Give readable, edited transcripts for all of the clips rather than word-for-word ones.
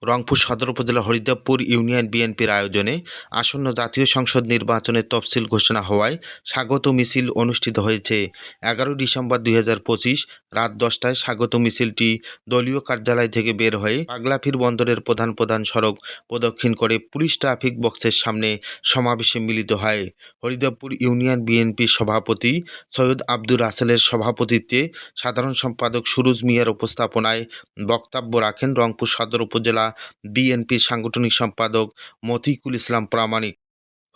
রংপুর সদর উপজেলার হরিদেবপুর ইউনিয়ন বিএনপির আয়োজনে আসন্ন জাতীয় সংসদ নির্বাচনের তফসিল ঘোষণা হওয়ায় স্বাগত মিছিল অনুষ্ঠিত হয়েছে। ১১ ডিসেম্বর ২০২৫ রাত ১০টায় স্বাগত মিছিলটি দলীয় কার্যালয় থেকে বের হয়ে পাগলাফির বন্দরের প্রধান সড়ক প্রদক্ষিণ করে পুলিশ ট্রাফিক বক্সের সামনে সমাবেশে মিলিত হয়। হরিদেবপুর ইউনিয়ন বিএনপির সভাপতি সৈয়দ আব্দুর রাসেলের সভাপতিত্বে সাধারণ সম্পাদক সুরুজ মিয়ার উপস্থাপনায় বক্তব্য রাখেন রংপুর সদর উপজেলা বিএনপির সাংগঠনিক সম্পাদক মতিকুল ইসলাম প্রামাণিক,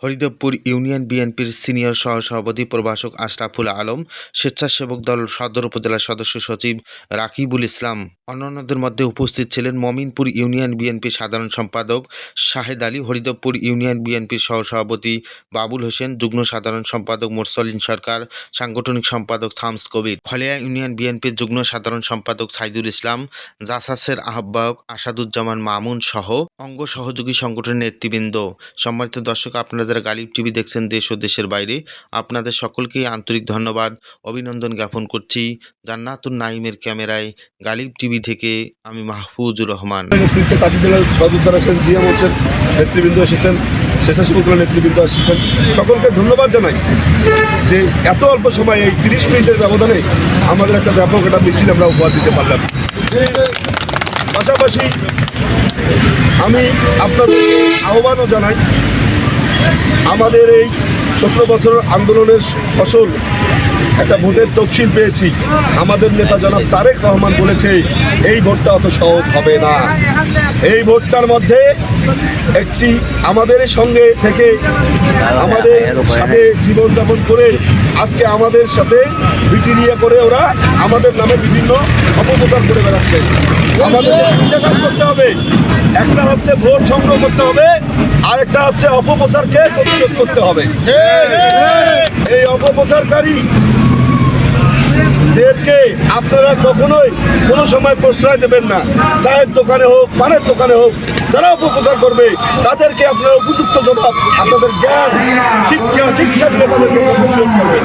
হরিদেবপুর ইউনিয়ন বিএনপির সিনিয়র সহসভাপতি প্রভাষক আশরাফুল আলম, স্বেচ্ছাসেবক দল সদর উপজেলার সদস্য সচিব রাকিবুল ইসলাম। অন্যান্যদের মধ্যে উপস্থিত ছিলেন মমিনপুর ইউনিয়ন বিএনপির সাধারণ সম্পাদক শাহেদ আলী, হরিদেবপুর ইউনিয়ন বিএনপির সহসভাপতি বাবুল হোসেন, যুগ্ম সাধারণ সম্পাদক মোরসলিন সরকার, সাংগঠনিক সম্পাদক শামস কবির, খলিয়া ইউনিয়ন বিএনপির যুগ্ম সাধারণ সম্পাদক সাইদুল ইসলাম, জাসাসের আহ্বায়ক আসাদুজ্জামান মামুন সহ অঙ্গ সহযোগী সংগঠনের নেতৃবৃন্দ। সম্মানিত দর্শক, আপনারা যারা গালিব টিভি দেখছেন দেশ ও দেশের বাইরে, আপনাদের সকলকেই আন্তরিক ধন্যবাদ, অভিনন্দন জ্ঞাপন করছি। জান্নাতুন নাইমের ক্যামেরায় গালিব টিভি থেকে আমি মাহফুজুর রহমান। নেতৃত্বে তাজুদ্দোল্লা সহযোদ্ধা আছেন, জিয়া মোর্চার নেতৃবৃন্দ এসেছেন, স্বেচ্ছাসেবকরা নেতৃবৃন্দ এসেছেন, সকলকে ধন্যবাদ জানাই যে এত অল্প সময়ে এই 30 মিনিটের ব্যবধানে আমাদের একটা ব্যাপক একটা মিছিল আমরা উপহার দিতে পারলাম। পাশাপাশি আমি আপনাদের আহ্বানও জানাই, আমাদের এই 17 বছরের আন্দোলনের ফসল একটা ভোটের তফসিল পেয়েছি। আমাদের নেতা জনাব তারেক রহমান বলেছে এই ভোটটা অত সহজ হবে না। এই ভোটটার মধ্যে একটি আমাদের সঙ্গে থেকে আমাদের সাথে জীবনযাপন করে আজকে আমাদের সাথে বিটিরিয়া করে ওরা আমাদের নামে বিভিন্ন অপপ্রচার করে বেড়াচ্ছে। আমাদের দুইটা কাজ করতে হবে, একটা হচ্ছে ভোট সংগ্রহ করতে হবে, আরেকটা হচ্ছে অপপ্রচারকে প্রতিরোধ করতে হবে। এই অপপ্রচারকারী দেরকে আপনারা কখনোই কোনো সময় প্রশ্রয় দেবেন না। চায়ের দোকানে হোক, পানের দোকানে হোক, যারা অপপ্রচার করবে তাদেরকে আপনারা উপযুক্ত জবাব, আপনাদের জ্ঞান শিক্ষা দিলে তাদেরকে প্রতিরোধ করবে।